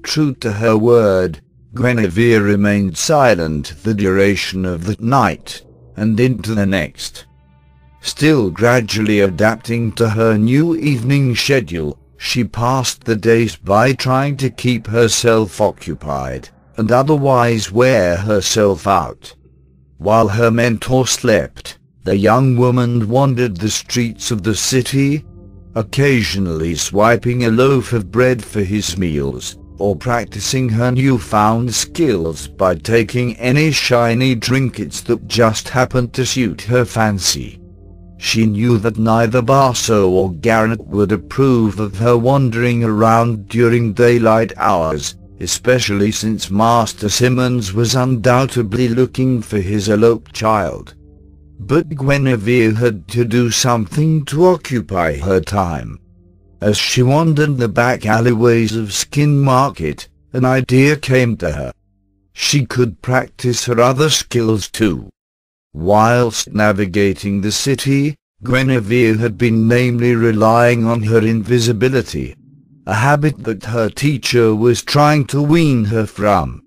True to her word, Guinevere remained silent the duration of the night, and into the next. Still gradually adapting to her new evening schedule, she passed the days by trying to keep herself occupied, and otherwise wear herself out. While her mentor slept, the young woman wandered the streets of the city, occasionally swiping a loaf of bread for his meals, or practicing her newfound skills by taking any shiny trinkets that just happened to suit her fancy. She knew that neither Barso or Garrett would approve of her wandering around during daylight hours, especially since Master Simmons was undoubtedly looking for his eloped child. But Guinevere had to do something to occupy her time. As she wandered the back alleyways of Skin Market, an idea came to her. She could practice her other skills too. Whilst navigating the city, Guinevere had been namely relying on her invisibility, a habit that her teacher was trying to wean her from.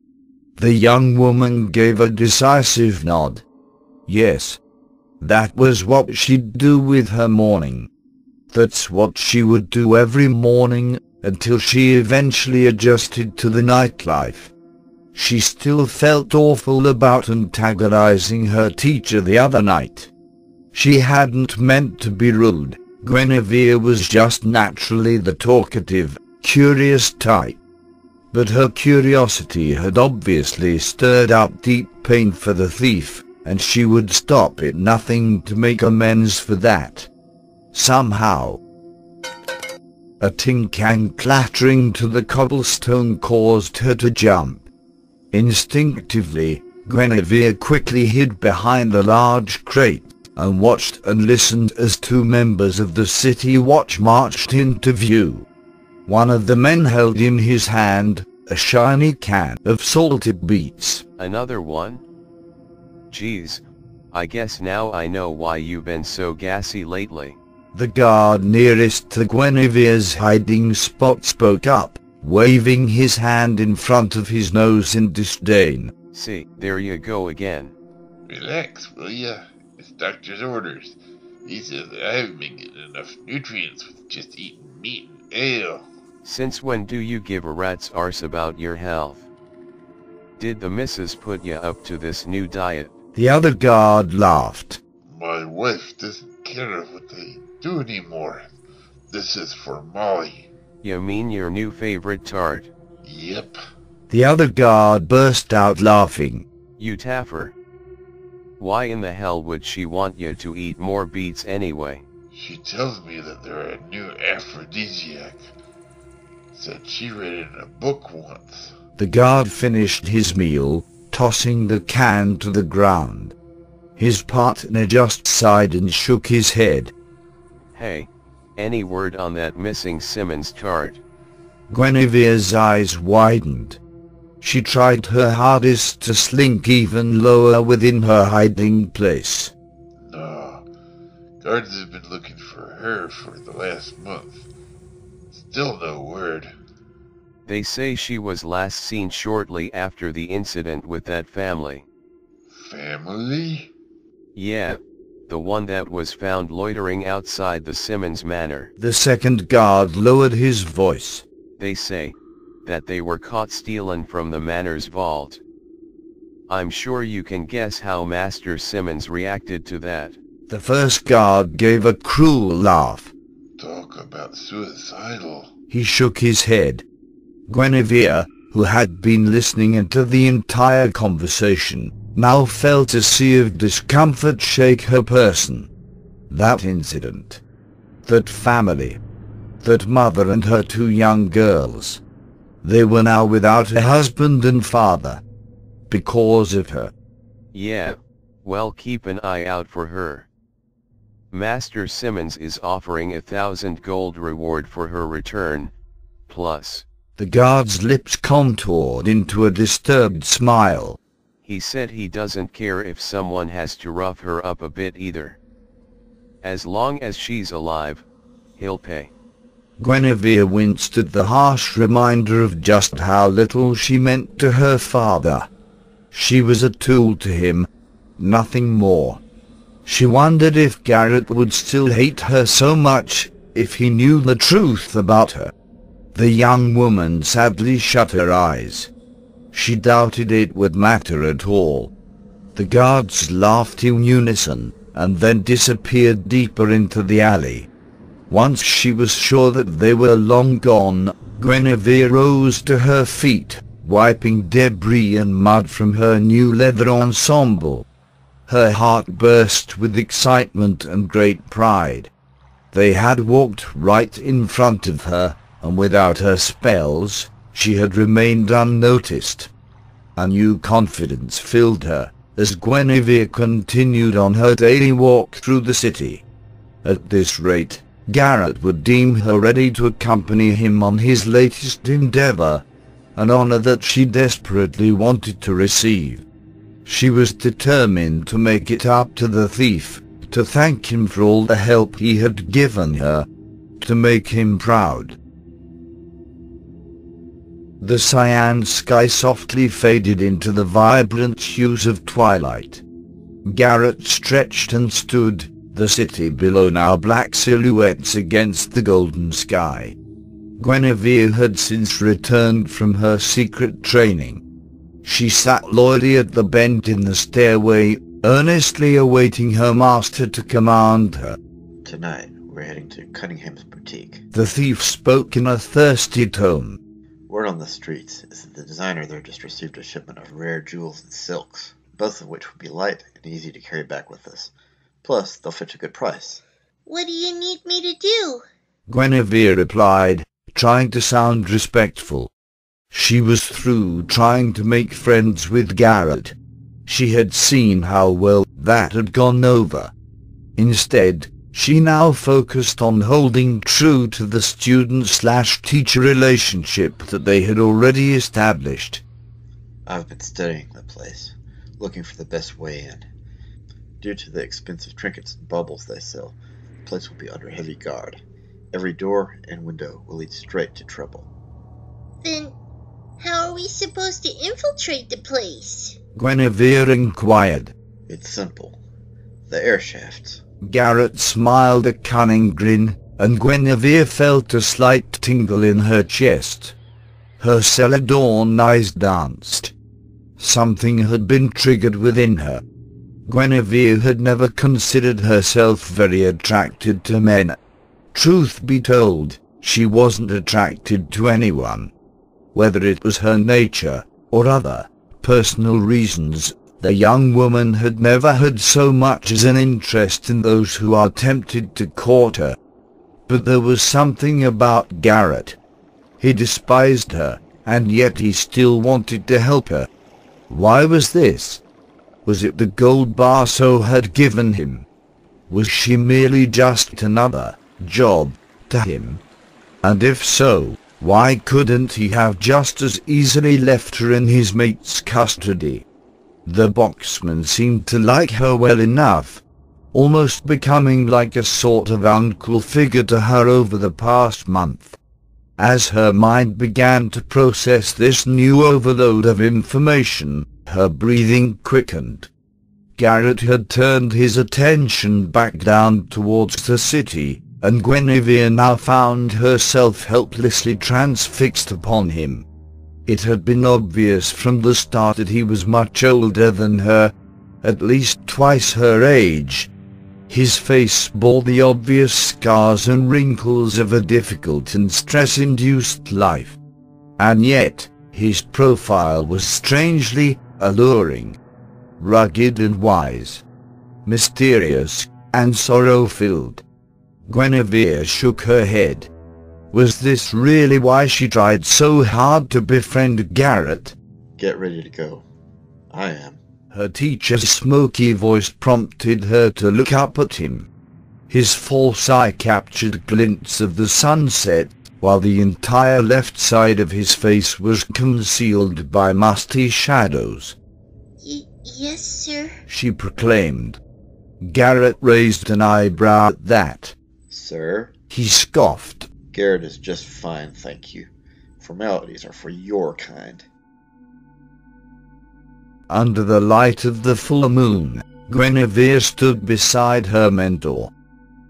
The young woman gave a decisive nod. Yes, that was what she'd do with her morning. That's what she would do every morning, until she eventually adjusted to the nightlife. She still felt awful about antagonizing her teacher the other night. She hadn't meant to be rude. Guinevere was just naturally the talkative, curious type. But her curiosity had obviously stirred up deep pain for the thief, and she would stop at nothing to make amends for that. Somehow. A tin-can clattering to the cobblestone caused her to jump. Instinctively, Guinevere quickly hid behind the large crate, and watched and listened as two members of the city watch marched into view. One of the men held in his hand a shiny can of salted beets. Another one? Geez, I guess now I know why you've been so gassy lately. The guard nearest to Guinevere's hiding spot spoke up, waving his hand in front of his nose in disdain. See, there you go again. Relax, will ya? It's doctor's orders. He says that I haven't been getting enough nutrients with just eating meat and ale. Since when do you give a rat's arse about your health? Did the missus put ya up to this new diet? The other guard laughed. My wife doesn't care what they do anymore. This is for Molly. You mean your new favorite tart? Yep. The other guard burst out laughing. You taffer. Why in the hell would she want you to eat more beets anyway? She tells me that they're a new aphrodisiac. Said she read it in a book once. The guard finished his meal, tossing the can to the ground. His partner just sighed and shook his head. Hey, any word on that missing Simmons tart? Guinevere's eyes widened. She tried her hardest to slink even lower within her hiding place. No, guards have been looking for her for the last month. Still no word. They say she was last seen shortly after the incident with that family. Family? Yeah, the one that was found loitering outside the Simmons Manor. The second guard lowered his voice. They say that they were caught stealing from the manor's vault. I'm sure you can guess how Master Simmons reacted to that. The first guard gave a cruel laugh. Talk about suicidal. He shook his head. Guinevere, who had been listening into the entire conversation, now felt a sea of discomfort shake her person. That incident. That family. That mother and her two young girls. They were now without a husband and father. Because of her. Yeah, well, keep an eye out for her. Master Simmons is offering 1,000 gold reward for her return, plus. The guard's lips contoured into a disturbed smile. He said he doesn't care if someone has to rough her up a bit either. As long as she's alive, he'll pay. Guinevere winced at the harsh reminder of just how little she meant to her father. She was a tool to him, nothing more. She wondered if Garrett would still hate her so much if he knew the truth about her. The young woman sadly shut her eyes. She doubted it would matter at all. The guards laughed in unison, and then disappeared deeper into the alley. Once she was sure that they were long gone, Guinevere rose to her feet, wiping debris and mud from her new leather ensemble. Her heart burst with excitement and great pride. They had walked right in front of her, and without her spells, she had remained unnoticed. A new confidence filled her as Guinevere continued on her daily walk through the city. At this rate, Garrett would deem her ready to accompany him on his latest endeavor, an honor that she desperately wanted to receive. She was determined to make it up to the thief, to thank him for all the help he had given her, to make him proud. The cyan sky softly faded into the vibrant hues of twilight. Garrett stretched and stood, the city below now black silhouettes against the golden sky. Guinevere had since returned from her secret training. She sat loyally at the bend in the stairway, earnestly awaiting her master to command her. Tonight, we're heading to Cunningham's boutique. The thief spoke in a thirsty tone. Word on the streets is that the designer there just received a shipment of rare jewels and silks, both of which would be light and easy to carry back with us. Plus, they'll fetch a good price. What do you need me to do? Guinevere replied, trying to sound respectful. She was through trying to make friends with Garrett. She had seen how well that had gone over. Instead, she now focused on holding true to the student-slash-teacher relationship that they had already established. I've been studying the place, looking for the best way in. Due to the expensive trinkets and baubles they sell, the place will be under heavy guard. Every door and window will lead straight to trouble. Then, how are we supposed to infiltrate the place? Guinevere inquired. It's simple. The air shafts. Garrett smiled a cunning grin, and Guinevere felt a slight tingle in her chest. Her celadon eyes danced. Something had been triggered within her. Guinevere had never considered herself very attracted to men. Truth be told, she wasn't attracted to anyone. Whether it was her nature, or other personal reasons, the young woman had never had so much as an interest in those who are tempted to court her. But there was something about Garrett. He despised her, and yet he still wanted to help her. Why was this? Was it the gold Barso had given him? Was she merely just another job to him? And if so, why couldn't he have just as easily left her in his mate's custody? The boxman seemed to like her well enough, almost becoming like a sort of uncle figure to her over the past month. As her mind began to process this new overload of information, her breathing quickened. Garrett had turned his attention back down towards the city, and Guinevere now found herself helplessly transfixed upon him. It had been obvious from the start that he was much older than her, at least twice her age. His face bore the obvious scars and wrinkles of a difficult and stress-induced life. And yet, his profile was strangely alluring, rugged and wise, mysterious and sorrow-filled. Guinevere shook her head. Was this really why she tried so hard to befriend Garrett? Get ready to go. I am. Her teacher's smoky voice prompted her to look up at him. His false eye captured glints of the sunset, while the entire left side of his face was concealed by musty shadows. Yes, sir, she proclaimed. Garrett raised an eyebrow at that. Sir? He scoffed. Garrett is just fine, thank you. Formalities are for your kind. Under the light of the full moon, Guinevere stood beside her mentor.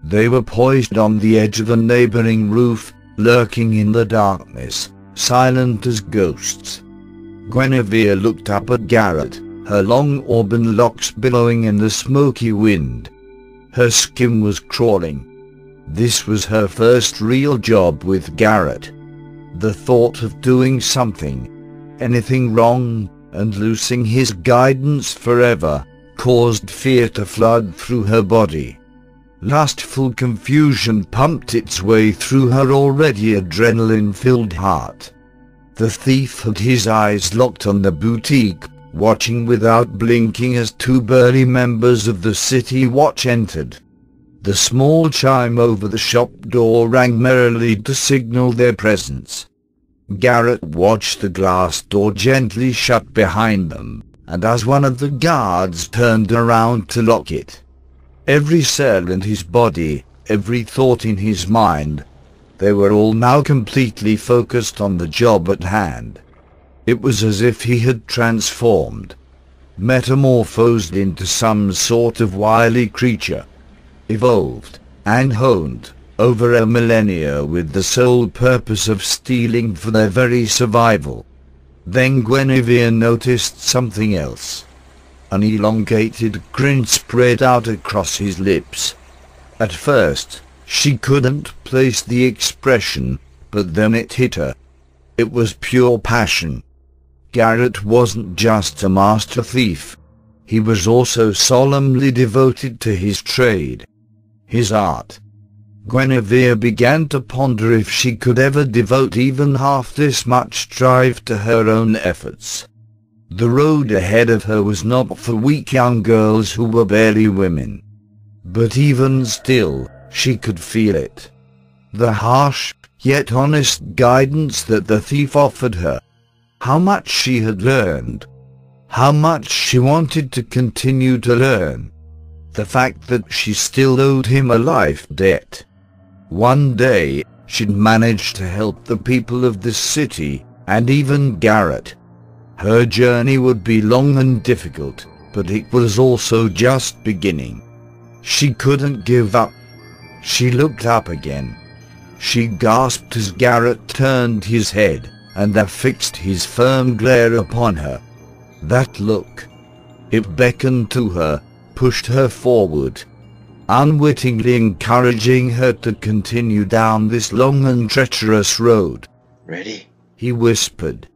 They were poised on the edge of a neighboring roof, lurking in the darkness, silent as ghosts. Guinevere looked up at Garrett, her long auburn locks billowing in the smoky wind. Her skin was crawling. This was her first real job with Garrett. The thought of doing something, anything wrong, and losing his guidance forever, caused fear to flood through her body. Lustful confusion pumped its way through her already adrenaline-filled heart. The thief had his eyes locked on the boutique, watching without blinking as two burly members of the city watch entered. The small chime over the shop door rang merrily to signal their presence. Garrett watched the glass door gently shut behind them, and as one of the guards turned around to lock it, every cell in his body, every thought in his mind, they were all now completely focused on the job at hand. It was as if he had transformed, metamorphosed into some sort of wily creature, evolved and honed over a millennia with the sole purpose of stealing for their very survival. Then Guinevere noticed something else. An elongated grin spread out across his lips. At first, she couldn't place the expression, but then it hit her. It was pure passion. Garrett wasn't just a master thief. He was also solemnly devoted to his trade, his art. Guinevere began to ponder if she could ever devote even half this much drive to her own efforts. The road ahead of her was not for weak young girls who were barely women. But even still, she could feel it. The harsh, yet honest guidance that the thief offered her. How much she had learned. How much she wanted to continue to learn. The fact that she still owed him a life debt. One day, she'd manage to help the people of this city, and even Garrett. Her journey would be long and difficult, but it was also just beginning. She couldn't give up. She looked up again. She gasped as Garrett turned his head, and there fixed his firm glare upon her. That look. It beckoned to her, pushed her forward, unwittingly encouraging her to continue down this long and treacherous road. Ready? He whispered.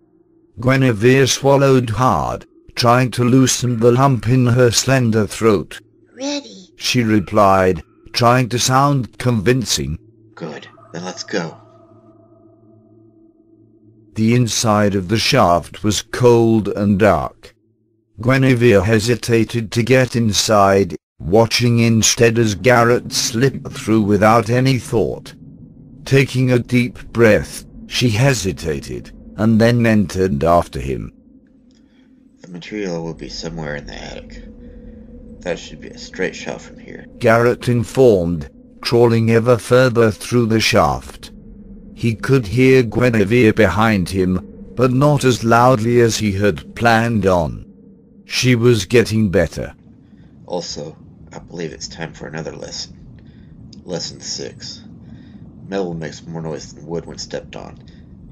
Guinevere swallowed hard, trying to loosen the lump in her slender throat. Ready, She replied, trying to sound convincing. Good. Then let's go. The inside of the shaft was cold and dark. Guinevere hesitated to get inside, watching instead as Garrett slipped through without any thought. Taking a deep breath, she hesitated, and then entered after him. The material will be somewhere in the attic. That should be a straight shot from here. Garrett informed, crawling ever further through the shaft. He could hear Guinevere behind him, but not as loudly as he had planned on. She was getting better. Also, I believe it's time for another lesson. Lesson 6. Metal makes more noise than wood when stepped on.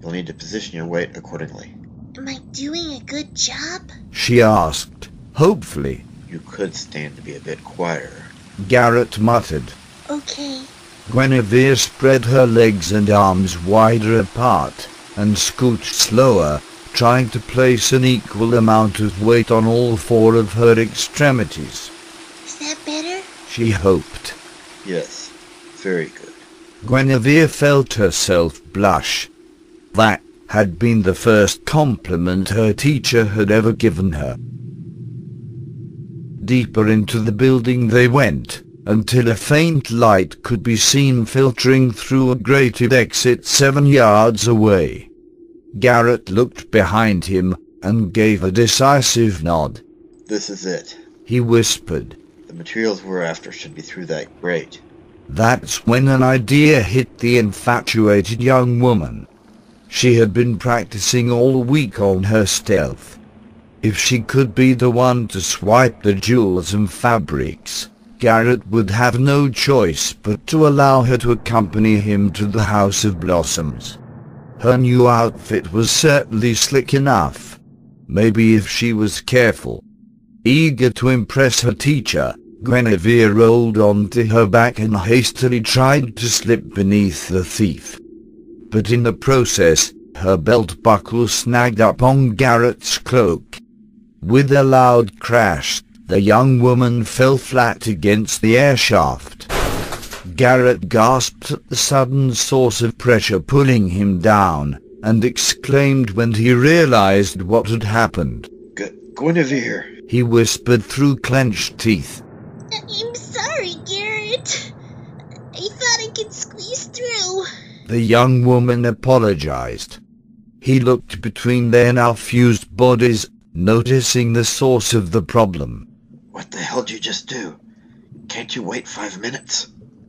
You'll need to position your weight accordingly. am I doing a good job? She asked, hopefully. You could stand to be a bit quieter. Garrett muttered. Okay, Guinevere spread her legs and arms wider apart, and scooched slower, trying to place an equal amount of weight on all four of her extremities. is that better? She hoped. Yes, very good. Guinevere felt herself blush. That had been the first compliment her teacher had ever given her. Deeper into the building they went, until a faint light could be seen filtering through a grated exit 7 yards away. Garrett looked behind him, and gave a decisive nod. This is it. He whispered. The materials we're after should be through that grate. That's when an idea hit the infatuated young woman. She had been practicing all week on her stealth. If she could be the one to swipe the jewels and fabrics, Garrett would have no choice but to allow her to accompany him to the House of Blossoms. Her new outfit was certainly slick enough. Maybe if she was careful. Eager to impress her teacher, Guinevere rolled onto her back and hastily tried to slip beneath the thief. But in the process, her belt buckle snagged up on Garrett's cloak. With a loud crash, the young woman fell flat against the air shaft. Garrett gasped at the sudden source of pressure pulling him down, and exclaimed when he realized what had happened. Guinevere, he whispered through clenched teeth. I'm sorry, Garrett. I thought I could squeeze through. The young woman apologized. He looked between their now fused bodies, noticing the source of the problem. What the hell did you just do? Can't you wait 5 minutes?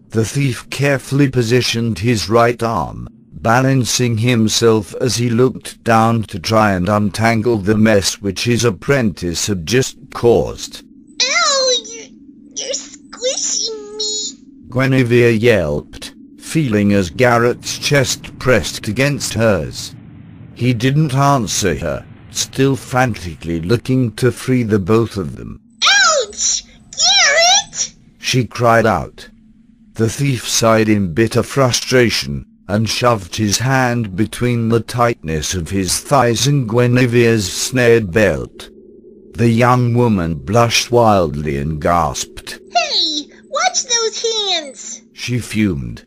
The thief carefully positioned his right arm, balancing himself as he looked down to try and untangle the mess which his apprentice had just caused. Ow! You're squishing me! Guinevere yelped, feeling as Garrett's chest pressed against hers. He didn't answer her, still frantically looking to free the both of them. Ouch! Garrett! She cried out. The thief sighed in bitter frustration, and shoved his hand between the tightness of his thighs and Guinevere's snared belt. The young woman blushed wildly and gasped. Hey! Watch those hands! She fumed.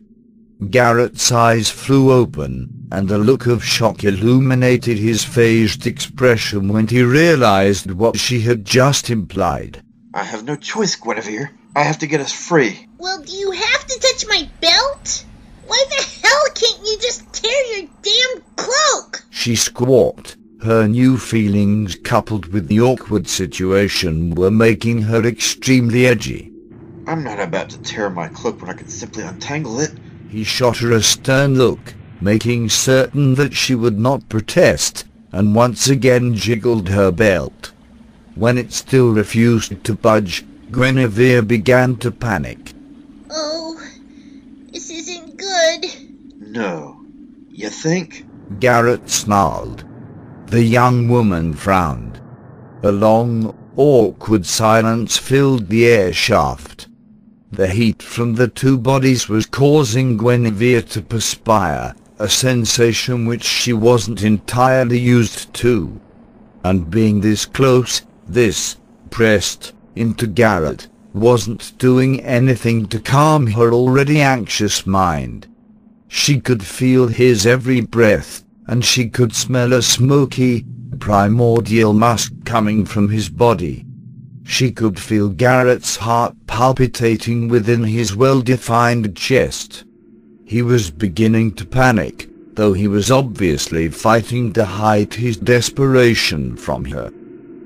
Garrett's eyes flew open, and a look of shock illuminated his phased expression when he realized what she had just implied. I have no choice, Guinevere. I have to get us free. Well, do you have to touch my belt? Why the hell can't you just tear your damn cloak? She squawked. Her new feelings coupled with the awkward situation were making her extremely edgy. I'm not about to tear my cloak when I can simply untangle it. He shot her a stern look, making certain that she would not protest, and once again jiggled her belt. When it still refused to budge, Guinevere began to panic. Oh, this isn't good. No. You think? Garrett snarled. The young woman frowned. A long, awkward silence filled the air shaft. The heat from the two bodies was causing Guinevere to perspire, a sensation which she wasn't entirely used to. And being this close, this, pressed into Garrett, wasn't doing anything to calm her already anxious mind. She could feel his every breath, and she could smell a smoky, primordial musk coming from his body. She could feel Garrett's heart palpitating within his well-defined chest. He was beginning to panic, though he was obviously fighting to hide his desperation from her.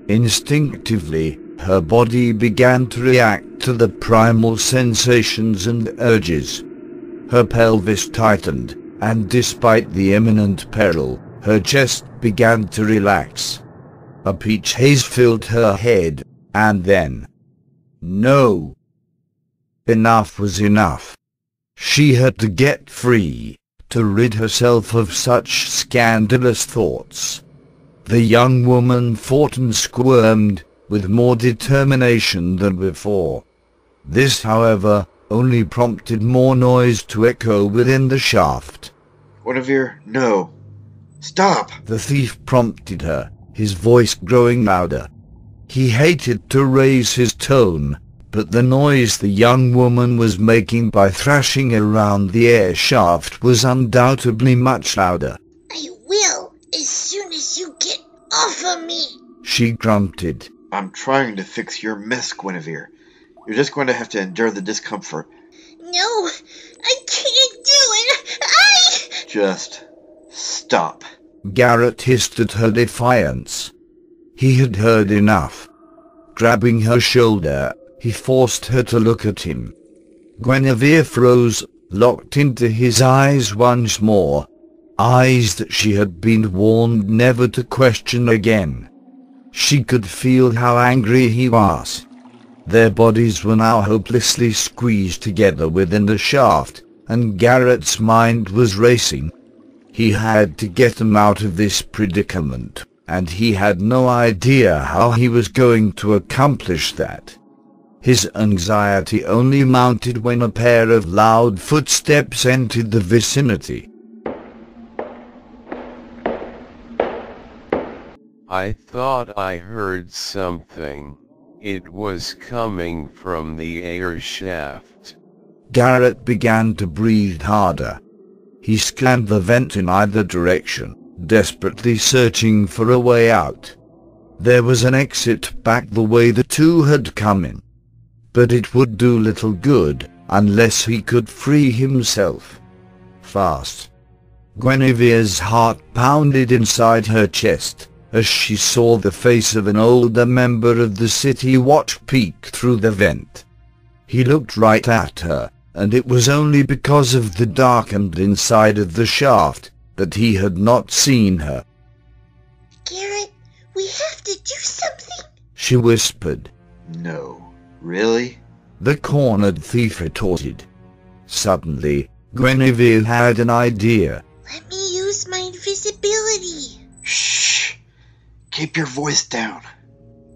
Instinctively, her body began to react to the primal sensations and urges. Her pelvis tightened, and despite the imminent peril, her chest began to relax. A peach haze filled her head, and then... No. Enough was enough. She had to get free, to rid herself of such scandalous thoughts. The young woman fought and squirmed, with more determination than before. This, however, only prompted more noise to echo within the shaft. Guinevere, no. Stop! The thief prompted her, his voice growing louder. He hated to raise his tone, but the noise the young woman was making by thrashing around the air shaft was undoubtedly much louder. I will, as soon as you get off of me. She grunted. I'm trying to fix your mess, Guinevere. You're just going to have to endure the discomfort. No, I can't do it. Just stop. Garrett hissed at her defiance. He had heard enough. Grabbing her shoulder, he forced her to look at him. Guinevere froze, locked into his eyes once more. Eyes that she had been warned never to question again. She could feel how angry he was. Their bodies were now hopelessly squeezed together within the shaft, and Garrett's mind was racing. He had to get them out of this predicament, and he had no idea how he was going to accomplish that. His anxiety only mounted when a pair of loud footsteps entered the vicinity. I thought I heard something. It was coming from the air shaft. Garrett began to breathe harder. He scanned the vent in either direction, desperately searching for a way out. There was an exit back the way the two had come in. But it would do little good, unless he could free himself. Fast. Guinevere's heart pounded inside her chest, as she saw the face of an older member of the city watch peek through the vent. He looked right at her, and it was only because of the darkened inside of the shaft that he had not seen her. Garrett, we have to do something, she whispered. No. Really? The cornered thief retorted. Suddenly, Guinevere had an idea. Let me use my invisibility. Shh! Keep your voice down.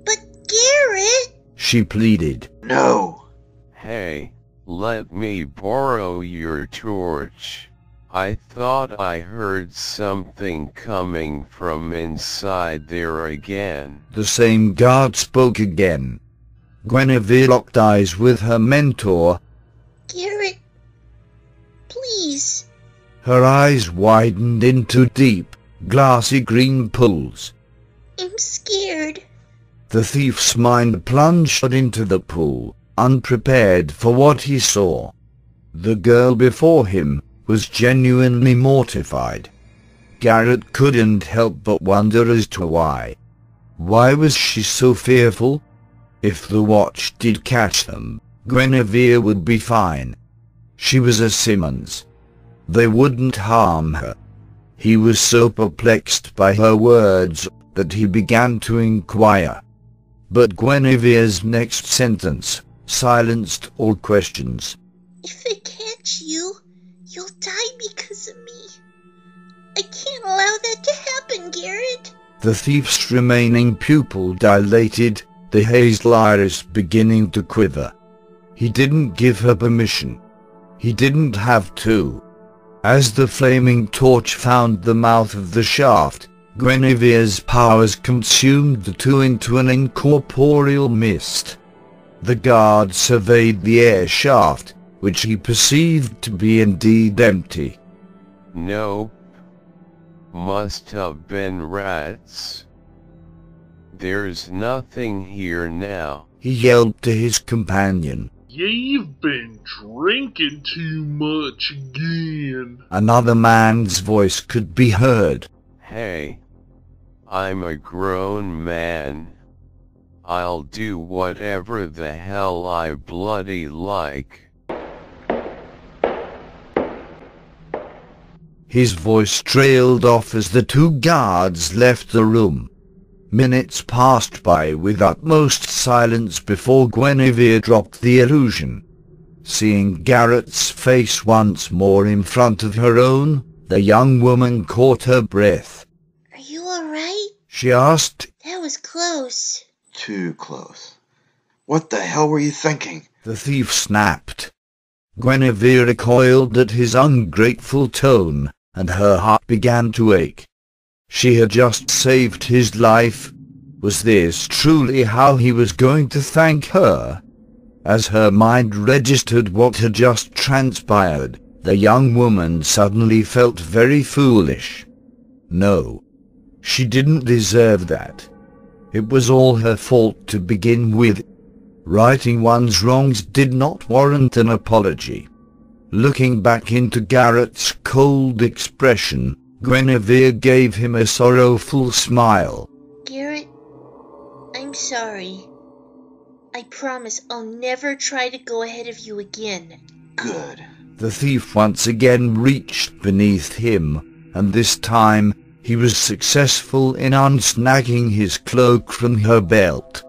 But Garrett, she pleaded. No! Hey, let me borrow your torch. I thought I heard something coming from inside there again. The same guard spoke again. Guinevere locked eyes with her mentor. Garrett, please. Her eyes widened into deep, glassy green pools. I'm scared. The thief's mind plunged into the pool, unprepared for what he saw. The girl before him was genuinely mortified. Garrett couldn't help but wonder as to why. Why was she so fearful? If the watch did catch them, Guinevere would be fine. She was a Simmons. They wouldn't harm her. He was so perplexed by her words that he began to inquire. But Guinevere's next sentence silenced all questions. If they catch you, you'll die because of me. I can't allow that to happen, Garrett. The thief's remaining pupil dilated, the hazel iris beginning to quiver. He didn't give her permission. He didn't have to. As the flaming torch found the mouth of the shaft, Guinevere's powers consumed the two into an incorporeal mist. The guard surveyed the air shaft, which he perceived to be indeed empty. Nope. Must have been rats. There's nothing here now, he yelled to his companion. You've been drinking too much again. Another man's voice could be heard. Hey, I'm a grown man. I'll do whatever the hell I bloody like. His voice trailed off as the two guards left the room. Minutes passed by with utmost silence before Guinevere dropped the illusion. Seeing Garrett's face once more in front of her own, the young woman caught her breath. Are you alright? She asked. That was close. Too close. What the hell were you thinking? The thief snapped. Guinevere recoiled at his ungrateful tone, and her heart began to ache. She had just saved his life. Was this truly how he was going to thank her? As her mind registered what had just transpired, the young woman suddenly felt very foolish. No, she didn't deserve that. It was all her fault to begin with. Righting one's wrongs did not warrant an apology. Looking back into Garrett's cold expression, Guinevere gave him a sorrowful smile. Garrett, I'm sorry. I promise I'll never try to go ahead of you again. Good. The thief once again reached beneath him, and this time he was successful in unsnagging his cloak from her belt.